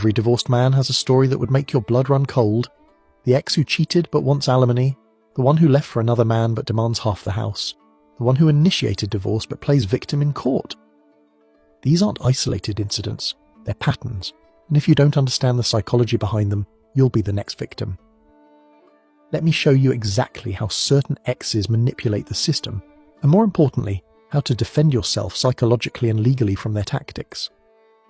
Every divorced man has a story that would make your blood run cold. The ex who cheated but wants alimony, the one who left for another man but demands half the house, the one who initiated divorce but plays victim in court. These aren't isolated incidents, they're patterns, and if you don't understand the psychology behind them, you'll be the next victim. Let me show you exactly how certain exes manipulate the system, and more importantly, how to defend yourself psychologically and legally from their tactics.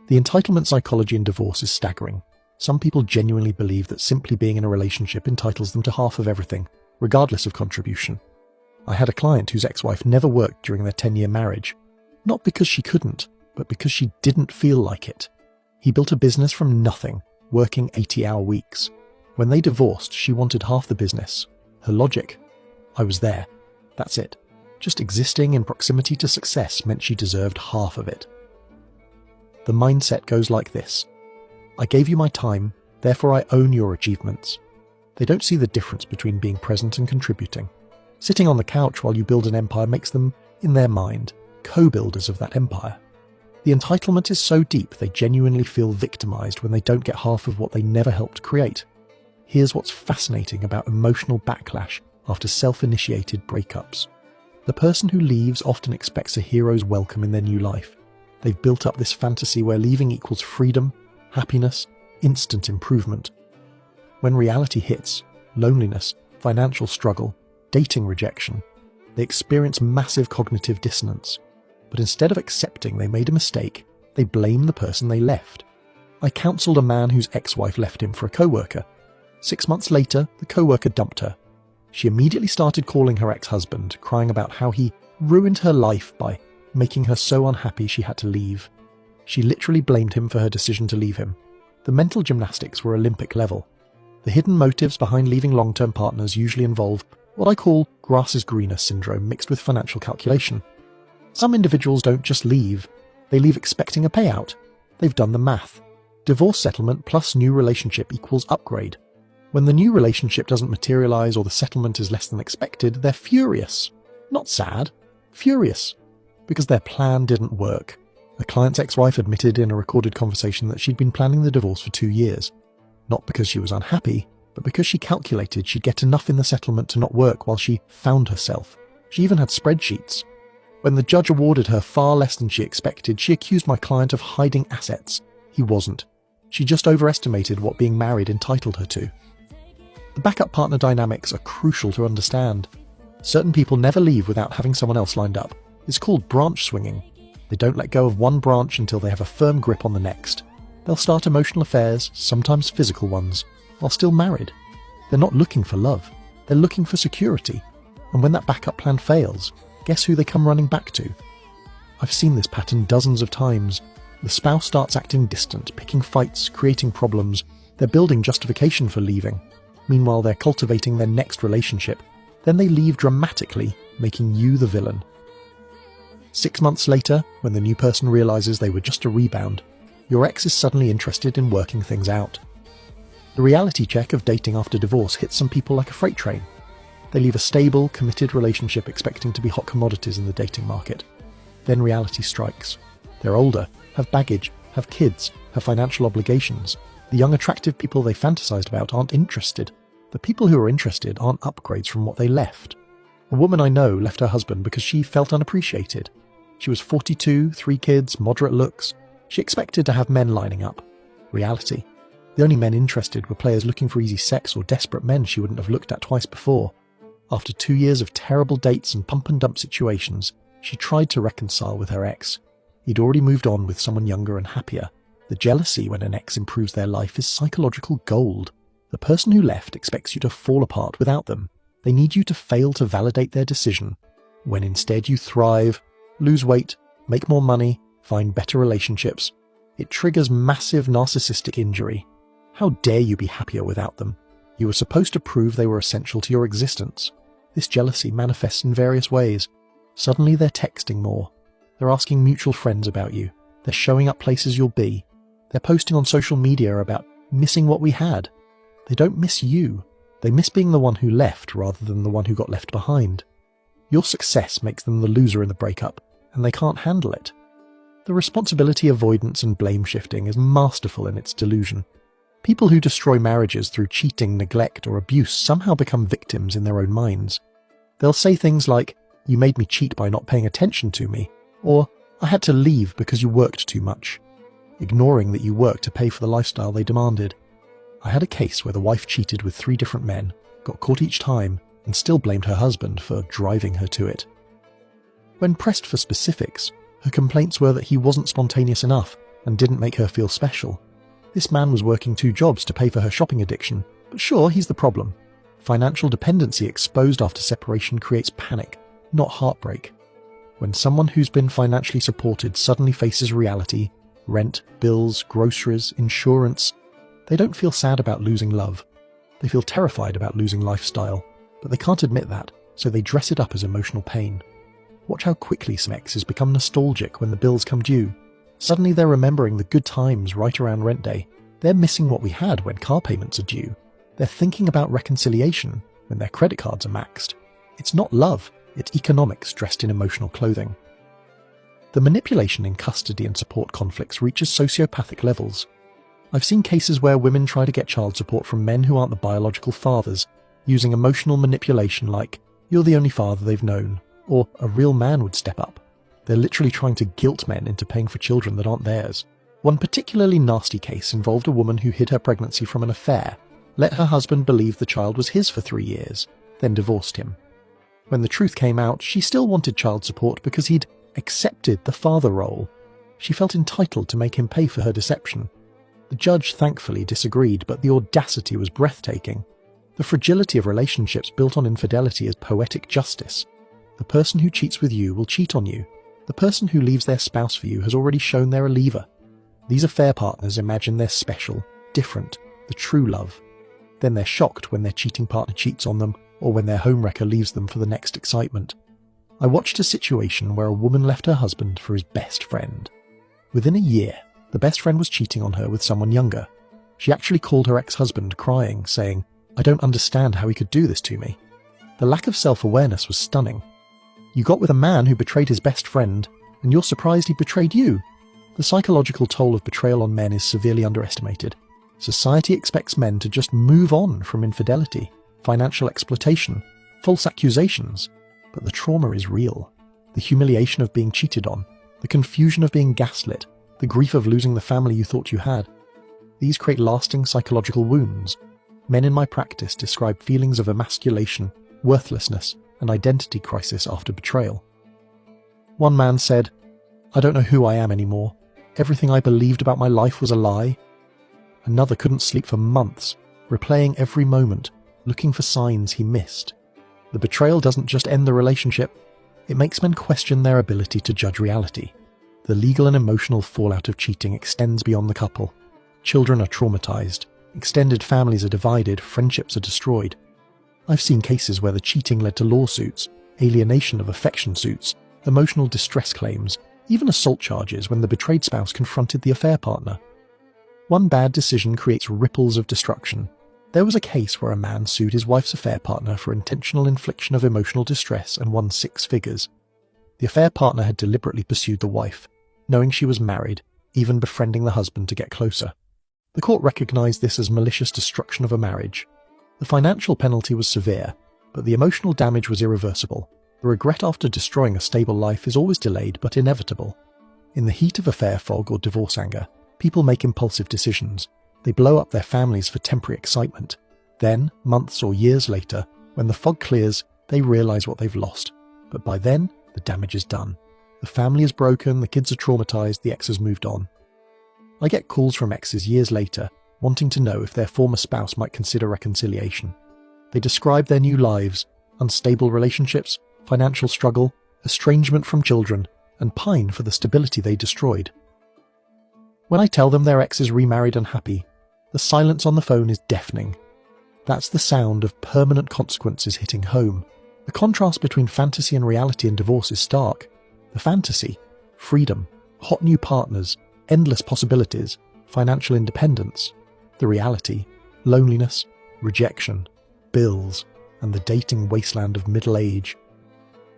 The entitlement psychology in divorce is staggering. Some people genuinely believe that simply being in a relationship entitles them to half of everything, regardless of contribution. I had a client whose ex-wife never worked during their 10-year marriage, not because she couldn't, but because she didn't feel like it. He built a business from nothing, working 80-hour weeks. When they divorced, she wanted half the business. Her logic? I was there. That's it. Just existing in proximity to success meant she deserved half of it. The mindset goes like this. I gave you my time, therefore I own your achievements. They don't see the difference between being present and contributing. Sitting on the couch while you build an empire makes them, in their mind, co-builders of that empire. The entitlement is so deep they genuinely feel victimized when they don't get half of what they never helped create. Here's what's fascinating about emotional backlash after self-initiated breakups. The person who leaves often expects a hero's welcome in their new life. They've built up this fantasy where leaving equals freedom, happiness, instant improvement. When reality hits, loneliness, financial struggle, dating rejection, they experience massive cognitive dissonance. But instead of accepting they made a mistake, they blame the person they left. I counselled a man whose ex-wife left him for a co-worker. 6 months later, the co-worker dumped her. She immediately started calling her ex-husband, crying about how he ruined her life by making her so unhappy she had to leave. She literally blamed him for her decision to leave him. The mental gymnastics were Olympic level. The hidden motives behind leaving long-term partners usually involve what I call grass is greener syndrome mixed with financial calculation. Some individuals don't just leave, they leave expecting a payout. They've done the math. Divorce settlement plus new relationship equals upgrade. When the new relationship doesn't materialize or the settlement is less than expected, they're furious. Not sad, furious. Because their plan didn't work. A client's ex-wife admitted in a recorded conversation that she'd been planning the divorce for 2 years. Not because she was unhappy, but because she calculated she'd get enough in the settlement to not work while she found herself. She even had spreadsheets. When the judge awarded her far less than she expected, she accused my client of hiding assets. He wasn't. She just overestimated what being married entitled her to. The backup partner dynamics are crucial to understand. Certain people never leave without having someone else lined up. It's called branch swinging. They don't let go of one branch until they have a firm grip on the next. They'll start emotional affairs, sometimes physical ones, while still married. They're not looking for love. They're looking for security. And when that backup plan fails, guess who they come running back to? I've seen this pattern dozens of times. The spouse starts acting distant, picking fights, creating problems. They're building justification for leaving. Meanwhile, they're cultivating their next relationship. Then they leave dramatically, making you the villain. 6 months later, when the new person realizes they were just a rebound, your ex is suddenly interested in working things out. The reality check of dating after divorce hits some people like a freight train. They leave a stable, committed relationship expecting to be hot commodities in the dating market. Then reality strikes. They're older, have baggage, have kids, have financial obligations. The young attractive people they fantasized about aren't interested. The people who are interested aren't upgrades from what they left. A woman I know left her husband because she felt unappreciated. She was 42, 3 kids, moderate looks. She expected to have men lining up. Reality. The only men interested were players looking for easy sex or desperate men she wouldn't have looked at twice before. After 2 years of terrible dates and pump and dump situations, she tried to reconcile with her ex. He'd already moved on with someone younger and happier. The jealousy when an ex improves their life is psychological gold. The person who left expects you to fall apart without them. They need you to fail to validate their decision, when instead you thrive, lose weight, make more money, find better relationships. It triggers massive narcissistic injury. How dare you be happier without them? You were supposed to prove they were essential to your existence. This jealousy manifests in various ways. Suddenly they're texting more. They're asking mutual friends about you. They're showing up places you'll be. They're posting on social media about missing what we had. They don't miss you. They miss being the one who left rather than the one who got left behind. Your success makes them the loser in the breakup, and they can't handle it. The responsibility avoidance and blame shifting is masterful in its delusion. People who destroy marriages through cheating, neglect, or abuse somehow become victims in their own minds. They'll say things like, "You made me cheat by not paying attention to me," or "I had to leave because you worked too much," ignoring that you worked to pay for the lifestyle they demanded. I had a case where the wife cheated with 3 different men, got caught each time, and still blamed her husband for driving her to it. When pressed for specifics, her complaints were that he wasn't spontaneous enough and didn't make her feel special. This man was working 2 jobs to pay for her shopping addiction, but sure, he's the problem. Financial dependency exposed after separation creates panic, not heartbreak. When someone who's been financially supported suddenly faces reality, rent, bills, groceries, insurance, they don't feel sad about losing love. They feel terrified about losing lifestyle, but they can't admit that, so they dress it up as emotional pain. Watch how quickly some exes become nostalgic when the bills come due. Suddenly they're remembering the good times right around rent day. They're missing what we had when car payments are due. They're thinking about reconciliation when their credit cards are maxed. It's not love, it's economics dressed in emotional clothing. The manipulation in custody and support conflicts reaches sociopathic levels. I've seen cases where women try to get child support from men who aren't the biological fathers, using emotional manipulation like, "You're the only father they've known," or "A real man would step up." They're literally trying to guilt men into paying for children that aren't theirs. One particularly nasty case involved a woman who hid her pregnancy from an affair, let her husband believe the child was his for 3 years, then divorced him. When the truth came out, she still wanted child support because he'd accepted the father role. She felt entitled to make him pay for her deception. The judge thankfully disagreed, but the audacity was breathtaking. The fragility of relationships built on infidelity is poetic justice. The person who cheats with you will cheat on you. The person who leaves their spouse for you has already shown they're a leaver. These affair partners imagine they're special, different, the true love. Then they're shocked when their cheating partner cheats on them, or when their homewrecker leaves them for the next excitement. I watched a situation where a woman left her husband for his best friend. Within a year, the best friend was cheating on her with someone younger. She actually called her ex-husband crying, saying, "I don't understand how he could do this to me." The lack of self-awareness was stunning. You got with a man who betrayed his best friend, and you're surprised he betrayed you. The psychological toll of betrayal on men is severely underestimated. Society expects men to just move on from infidelity, financial exploitation, false accusations, but the trauma is real. The humiliation of being cheated on, the confusion of being gaslit, the grief of losing the family you thought you had. These create lasting psychological wounds. Men in my practice describe feelings of emasculation, worthlessness, and identity crisis after betrayal. One man said, "I don't know who I am anymore. Everything I believed about my life was a lie." Another couldn't sleep for months, replaying every moment, looking for signs he missed. The betrayal doesn't just end the relationship, it makes men question their ability to judge reality. The legal and emotional fallout of cheating extends beyond the couple. Children are traumatized, extended families are divided, friendships are destroyed. I've seen cases where the cheating led to lawsuits, alienation of affection suits, emotional distress claims, even assault charges when the betrayed spouse confronted the affair partner. One bad decision creates ripples of destruction. There was a case where a man sued his wife's affair partner for intentional infliction of emotional distress and won 6 figures. The affair partner had deliberately pursued the wife, knowing she was married, even befriending the husband to get closer. The court recognized this as malicious destruction of a marriage. The financial penalty was severe, but the emotional damage was irreversible. The regret after destroying a stable life is always delayed but inevitable. In the heat of affair fog or divorce anger, people make impulsive decisions. They blow up their families for temporary excitement. Then, months or years later, when the fog clears, they realize what they've lost. But by then, the damage is done. The family is broken, the kids are traumatized, the ex has moved on. I get calls from exes years later, wanting to know if their former spouse might consider reconciliation. They describe their new lives, unstable relationships, financial struggle, estrangement from children, and pine for the stability they destroyed. When I tell them their ex is remarried and happy, the silence on the phone is deafening. That's the sound of permanent consequences hitting home. The contrast between fantasy and reality in divorce is stark. The fantasy, freedom, hot new partners, endless possibilities, financial independence. The reality, loneliness, rejection, bills, and the dating wasteland of middle age.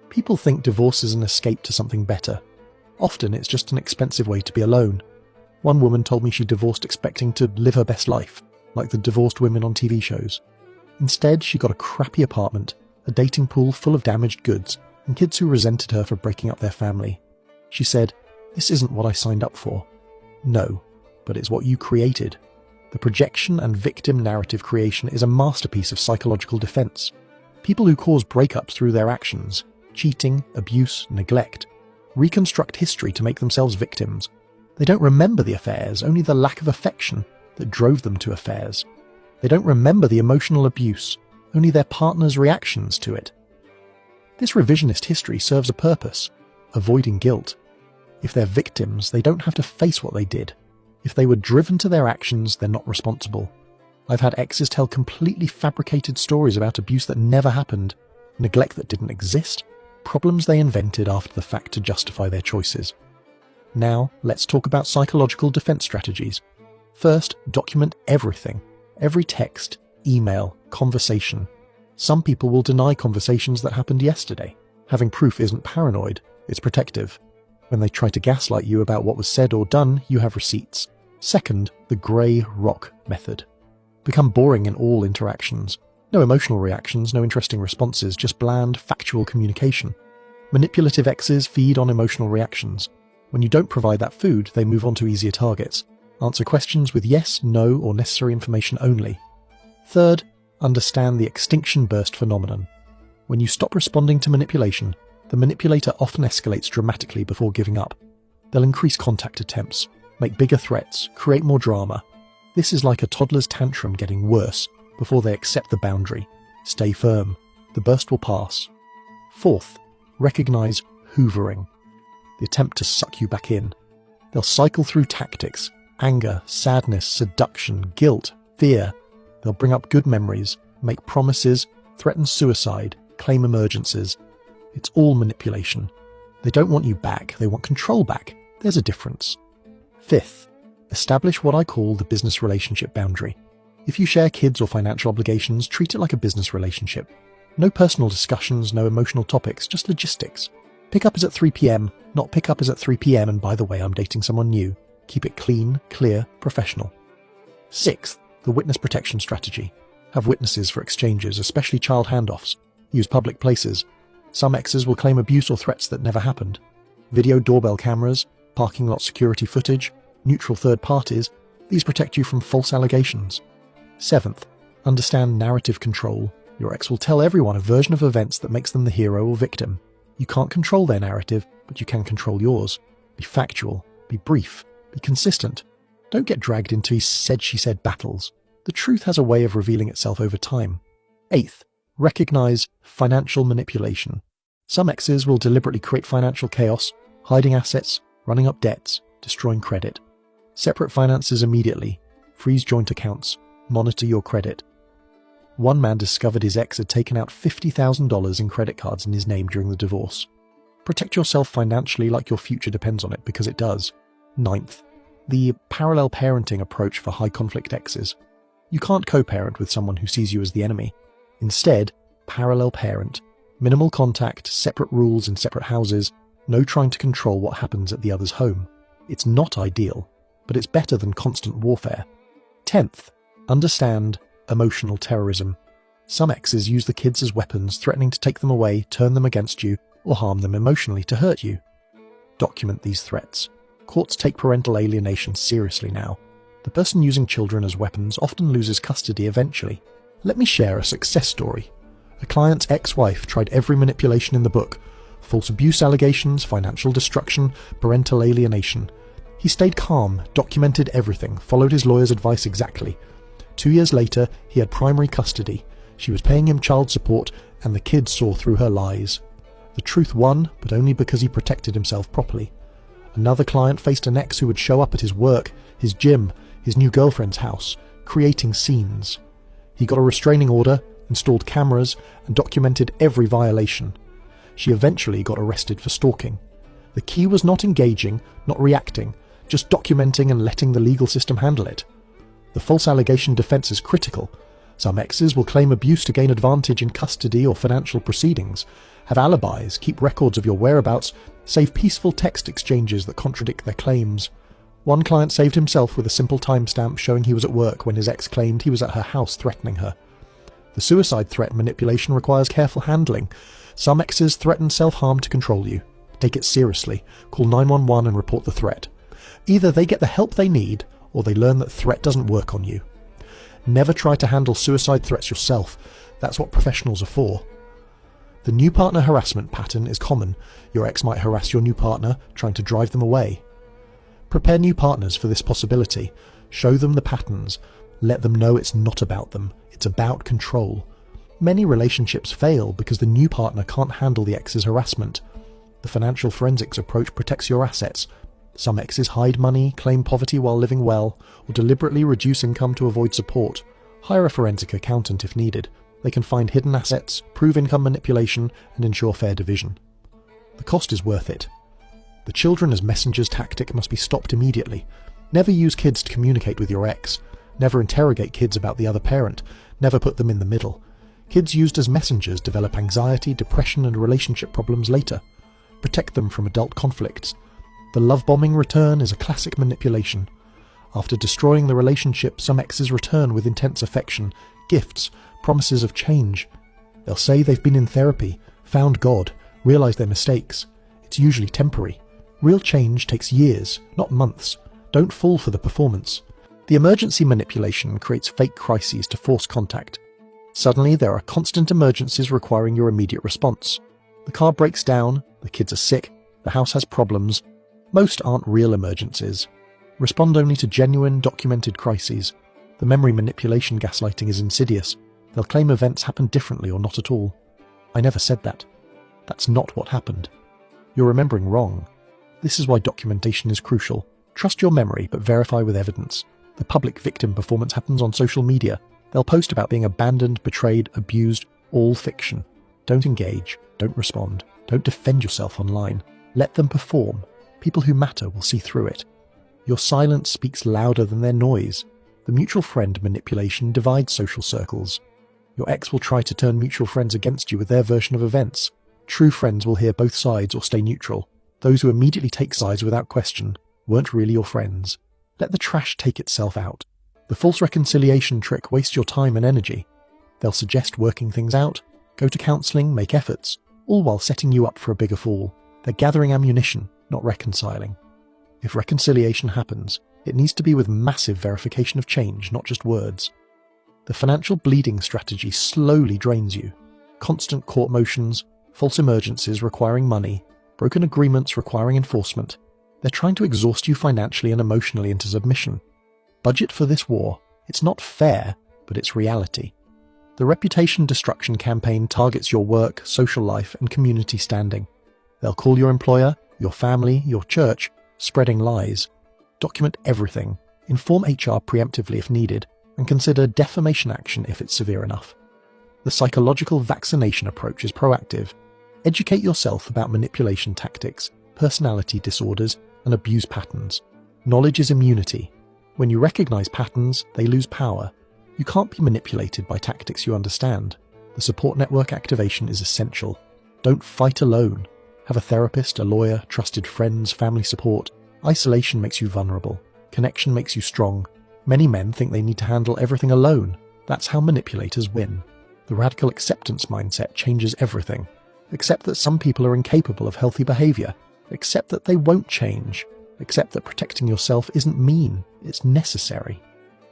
People think divorce is an escape to something better. Often it's just an expensive way to be alone. One woman told me she divorced expecting to live her best life, like the divorced women on TV shows. Instead, she got a crappy apartment, a dating pool full of damaged goods, and kids who resented her for breaking up their family. She said, "This isn't what I signed up for." No, but it's what you created. The projection and victim narrative creation is a masterpiece of psychological defense. People who cause breakups through their actions, cheating, abuse, neglect, reconstruct history to make themselves victims. They don't remember the affairs, only the lack of affection that drove them to affairs. They don't remember the emotional abuse, only their partner's reactions to it. This revisionist history serves a purpose: avoiding guilt. If they're victims, they don't have to face what they did. If they were driven to their actions, they're not responsible. I've had exes tell completely fabricated stories about abuse that never happened, neglect that didn't exist, problems they invented after the fact to justify their choices. Now, let's talk about psychological defense strategies. First, document everything. Every text, email, conversation. Some people will deny conversations that happened yesterday. Having proof isn't paranoid, it's protective. When they try to gaslight you about what was said or done, you have receipts. Second, the grey rock method. Become boring in all interactions. No emotional reactions, no interesting responses, just bland, factual communication. Manipulative exes feed on emotional reactions. When you don't provide that food, they move on to easier targets. Answer questions with yes, no, or necessary information only. Third, understand the extinction burst phenomenon. When you stop responding to manipulation, the manipulator often escalates dramatically before giving up. They'll increase contact attempts, make bigger threats, create more drama. This is like a toddler's tantrum getting worse before they accept the boundary. Stay firm. The burst will pass. Fourth, recognize hoovering. The attempt to suck you back in. They'll cycle through tactics: anger, sadness, seduction, guilt, fear. They'll bring up good memories, make promises, threaten suicide, claim emergencies. It's all manipulation. They don't want you back, they want control back. There's a difference. Fifth, establish what I call the business relationship boundary. If you share kids or financial obligations, treat it like a business relationship. No personal discussions, no emotional topics, just logistics. Pick up is at 3 p.m, not pick up is at 3 p.m. and by the way, I'm dating someone new. Keep it clean, clear, professional. Sixth, the witness protection strategy. Have witnesses for exchanges, especially child handoffs. Use public places. Some exes will claim abuse or threats that never happened. Video doorbell cameras, parking lot security footage, neutral third parties, these protect you from false allegations. Seventh, understand narrative control. Your ex will tell everyone a version of events that makes them the hero or victim. You can't control their narrative, but you can control yours. Be factual, be brief, be consistent. Don't get dragged into said-she-said battles. The truth has a way of revealing itself over time. Eighth, recognize financial manipulation. Some exes will deliberately create financial chaos, hiding assets, running up debts, destroying credit. Separate finances immediately. Freeze joint accounts. Monitor your credit. One man discovered his ex had taken out $50,000 in credit cards in his name during the divorce. Protect yourself financially like your future depends on it, because it does. Ninth, the parallel parenting approach for high-conflict exes. You can't co-parent with someone who sees you as the enemy. Instead, parallel parent. Minimal contact, separate rules in separate houses, no trying to control what happens at the other's home. It's not ideal, but it's better than constant warfare. 10th, understand emotional terrorism. Some exes use the kids as weapons, threatening to take them away, turn them against you, or harm them emotionally to hurt you. Document these threats. Courts take parental alienation seriously now. The person using children as weapons often loses custody eventually. Let me share a success story. A client's ex-wife tried every manipulation in the book: false abuse allegations, financial destruction, parental alienation. He stayed calm, documented everything, followed his lawyer's advice exactly. 2 years later, he had primary custody. She was paying him child support, and the kids saw through her lies. The truth won, but only because he protected himself properly. Another client faced an ex who would show up at his work, his gym, his new girlfriend's house, creating scenes. He got a restraining order, installed cameras, and documented every violation. She eventually got arrested for stalking. The key was not engaging, not reacting, just documenting and letting the legal system handle it. The false allegation defense is critical. Some exes will claim abuse to gain advantage in custody or financial proceedings. have alibis, keep records of your whereabouts, save peaceful text exchanges that contradict their claims. One client saved himself with a simple timestamp showing he was at work when his ex claimed he was at her house threatening her. The suicide threat manipulation requires careful handling. Some exes threaten self-harm to control you. Take it seriously. Call 911 and report the threat. Either they get the help they need, or they learn that threat doesn't work on you. Never try to handle suicide threats yourself. That's what professionals are for. The new partner harassment pattern is common. Your ex might harass your new partner, trying to drive them away. Prepare new partners for this possibility. Show them the patterns. Let them know it's not about them. It's about control. Many relationships fail because the new partner can't handle the ex's harassment. The financial forensics approach protects your assets. Some exes hide money, claim poverty while living well, or deliberately reduce income to avoid support. Hire a forensic accountant if needed. They can find hidden assets, prove income manipulation, and ensure fair division. The cost is worth it. The children as messengers tactic must be stopped immediately. Never use kids to communicate with your ex. Never interrogate kids about the other parent. Never put them in the middle. Kids used as messengers develop anxiety, depression, and relationship problems later. Protect them from adult conflicts. The love bombing return is a classic manipulation. After destroying the relationship, some exes return with intense affection, gifts, promises of change. They'll say they've been in therapy, found God, realised their mistakes. It's usually temporary. Real change takes years, not months. Don't fall for the performance. The emergency manipulation creates fake crises to force contact. Suddenly there are constant emergencies requiring your immediate response. The car breaks down, the kids are sick, the house has problems. Most aren't real emergencies. Respond only to genuine, documented crises. The memory manipulation gaslighting is insidious. They'll claim events happened differently or not at all. I never said that. That's not what happened. You're remembering wrong. This is why documentation is crucial. Trust your memory, but verify with evidence. The public victim performance happens on social media. They'll post about being abandoned, betrayed, abused, all fiction. Don't engage. Don't respond. Don't defend yourself online. Let them perform. People who matter will see through it. Your silence speaks louder than their noise. The mutual friend manipulation divides social circles. Your ex will try to turn mutual friends against you with their version of events. True friends will hear both sides or stay neutral. Those who immediately take sides without question weren't really your friends. Let the trash take itself out. The false reconciliation trick wastes your time and energy. They'll suggest working things out, go to counselling, make efforts, all while setting you up for a bigger fall. They're gathering ammunition, not reconciling. If reconciliation happens, it needs to be with massive verification of change, not just words. The financial bleeding strategy slowly drains you. Constant court motions, false emergencies requiring money, broken agreements requiring enforcement. They're trying to exhaust you financially and emotionally into submission. Budget for this war. It's not fair, but it's reality. The reputation destruction campaign targets your work, social life, and community standing. They'll call your employer, your family, your church, spreading lies. Document everything. Inform HR preemptively if needed, and consider defamation action if it's severe enough. The psychological vaccination approach is proactive. Educate yourself about manipulation tactics, personality disorders, and abuse patterns. Knowledge is immunity. When you recognize patterns, they lose power. You can't be manipulated by tactics you understand. The support network activation is essential. Don't fight alone. Have a therapist, a lawyer, trusted friends, family support. Isolation makes you vulnerable. Connection makes you strong. Many men think they need to handle everything alone. That's how manipulators win. The radical acceptance mindset changes everything. Accept that some people are incapable of healthy behavior. Accept that they won't change. Accept that protecting yourself isn't mean, it's necessary.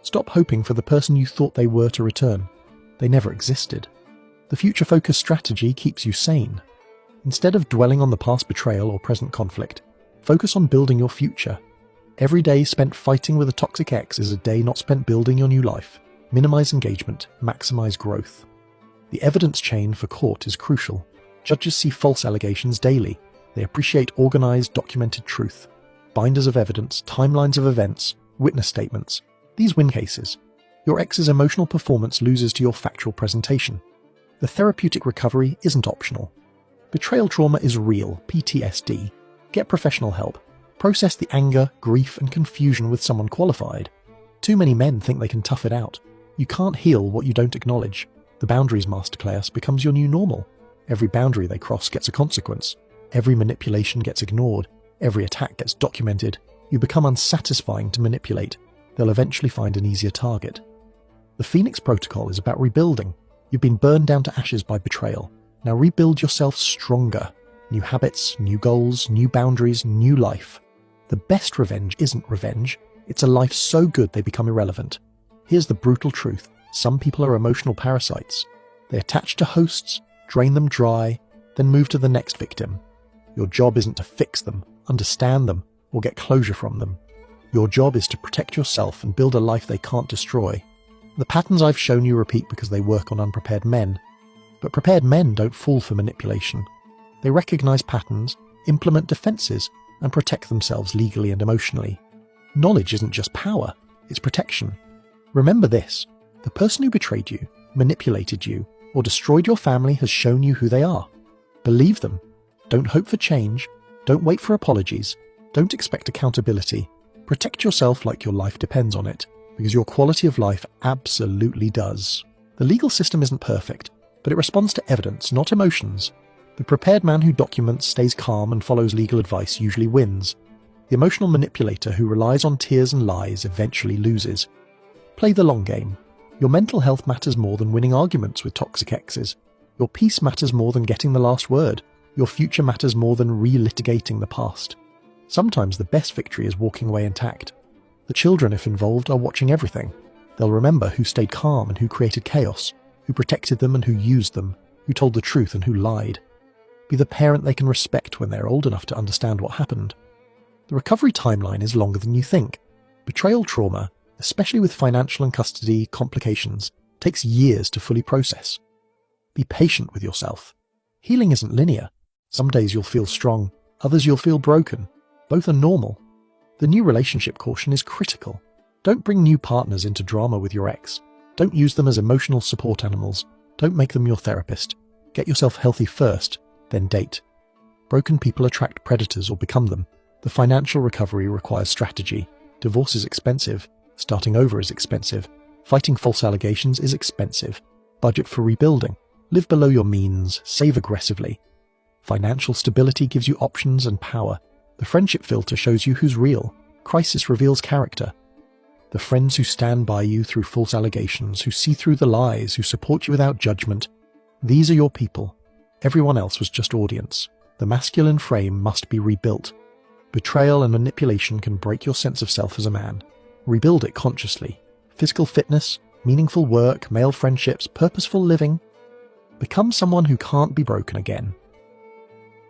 Stop hoping for the person you thought they were to return. They never existed. The future-focused strategy keeps you sane. Instead of dwelling on the past betrayal or present conflict, focus on building your future. Every day spent fighting with a toxic ex is a day not spent building your new life. Minimize engagement, maximize growth. The evidence chain for court is crucial. Judges see false allegations daily. They appreciate organized, documented truth. Binders of evidence, timelines of events, witness statements. These win cases. Your ex's emotional performance loses to your factual presentation. The therapeutic recovery isn't optional. Betrayal trauma is real, PTSD. Get professional help. Process the anger, grief, and confusion with someone qualified. Too many men think they can tough it out. You can't heal what you don't acknowledge. The Boundaries Masterclass becomes your new normal. Every boundary they cross gets a consequence. Every manipulation gets ignored. Every attack gets documented. You become unsatisfying to manipulate. They'll eventually find an easier target. The Phoenix Protocol is about rebuilding. You've been burned down to ashes by betrayal. Now rebuild yourself stronger. New habits, new goals, new boundaries, new life. The best revenge isn't revenge. It's a life so good they become irrelevant. Here's the brutal truth. Some people are emotional parasites. They attach to hosts, drain them dry, then move to the next victim. Your job isn't to fix them, understand them, or get closure from them. Your job is to protect yourself and build a life they can't destroy. The patterns I've shown you repeat because they work on unprepared men. But prepared men don't fall for manipulation. They recognize patterns, implement defenses, and protect themselves legally and emotionally. Knowledge isn't just power, it's protection. Remember this: the person who betrayed you, manipulated you, or destroyed your family has shown you who they are. Believe them. Don't hope for change. Don't wait for apologies. Don't expect accountability. Protect yourself like your life depends on it, because your quality of life absolutely does. The legal system isn't perfect, but it responds to evidence, not emotions. The prepared man who documents, stays calm, and follows legal advice usually wins. The emotional manipulator who relies on tears and lies eventually loses. Play the long game. Your mental health matters more than winning arguments with toxic exes. Your peace matters more than getting the last word. Your future matters more than re-litigating the past. Sometimes the best victory is walking away intact. The children, if involved, are watching everything. They'll remember who stayed calm and who created chaos, who protected them and who used them, who told the truth and who lied. Be the parent they can respect when they're old enough to understand what happened. The recovery timeline is longer than you think. Betrayal trauma, especially with financial and custody complications, takes years to fully process. Be patient with yourself. Healing isn't linear. Some days you'll feel strong, others you'll feel broken. Both are normal. The new relationship caution is critical. Don't bring new partners into drama with your ex. Don't use them as emotional support animals. Don't make them your therapist. Get yourself healthy first, then date. Broken people attract predators or become them. The financial recovery requires strategy. Divorce is expensive. Starting over is expensive. Fighting false allegations is expensive. Budget for rebuilding. Live below your means. Save aggressively. Financial stability gives you options and power. The friendship filter shows you who's real. Crisis reveals character. The friends who stand by you through false allegations, who see through the lies, who support you without judgment, these are your people. Everyone else was just audience. The masculine frame must be rebuilt. Betrayal and manipulation can break your sense of self as a man. Rebuild it consciously. Physical fitness, meaningful work, male friendships, purposeful living. Become someone who can't be broken again.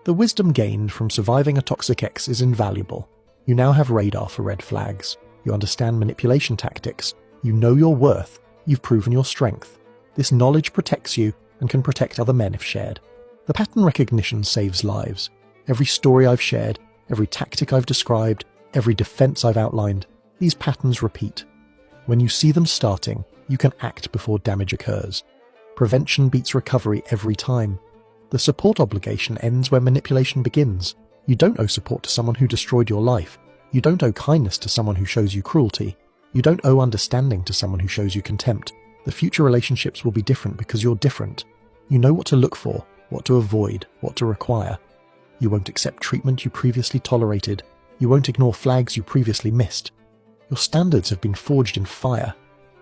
The wisdom gained from surviving a toxic ex is invaluable. You now have radar for red flags. You understand manipulation tactics. You know your worth. You've proven your strength. This knowledge protects you and can protect other men if shared. The pattern recognition saves lives. Every story I've shared, every tactic I've described, every defense I've outlined, these patterns repeat. When you see them starting, you can act before damage occurs. Prevention beats recovery every time. The support obligation ends where manipulation begins. You don't owe support to someone who destroyed your life. You don't owe kindness to someone who shows you cruelty. You don't owe understanding to someone who shows you contempt. The future relationships will be different because you're different. You know what to look for, what to avoid, what to require. You won't accept treatment you previously tolerated. You won't ignore flags you previously missed. Your standards have been forged in fire.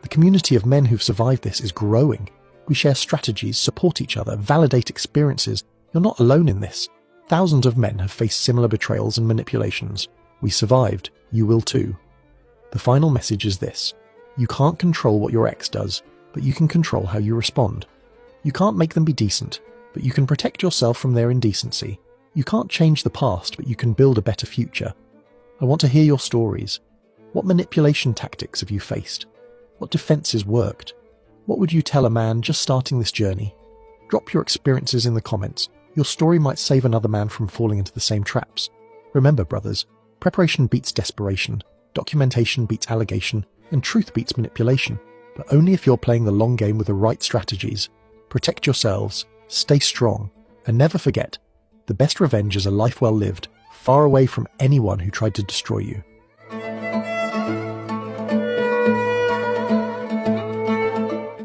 The community of men who've survived this is growing. We share strategies, support each other, validate experiences. You're not alone in this. Thousands of men have faced similar betrayals and manipulations. We survived. You will too. The final message is this. You can't control what your ex does, but you can control how you respond. You can't make them be decent, but you can protect yourself from their indecency. You can't change the past, but you can build a better future. I want to hear your stories. What manipulation tactics have you faced? What defenses worked? What would you tell a man just starting this journey? Drop your experiences in the comments. Your story might save another man from falling into the same traps. Remember, brothers, preparation beats desperation, documentation beats allegation, and truth beats manipulation, but only if you're playing the long game with the right strategies. Protect yourselves, stay strong, and never forget, the best revenge is a life well lived, far away from anyone who tried to destroy you.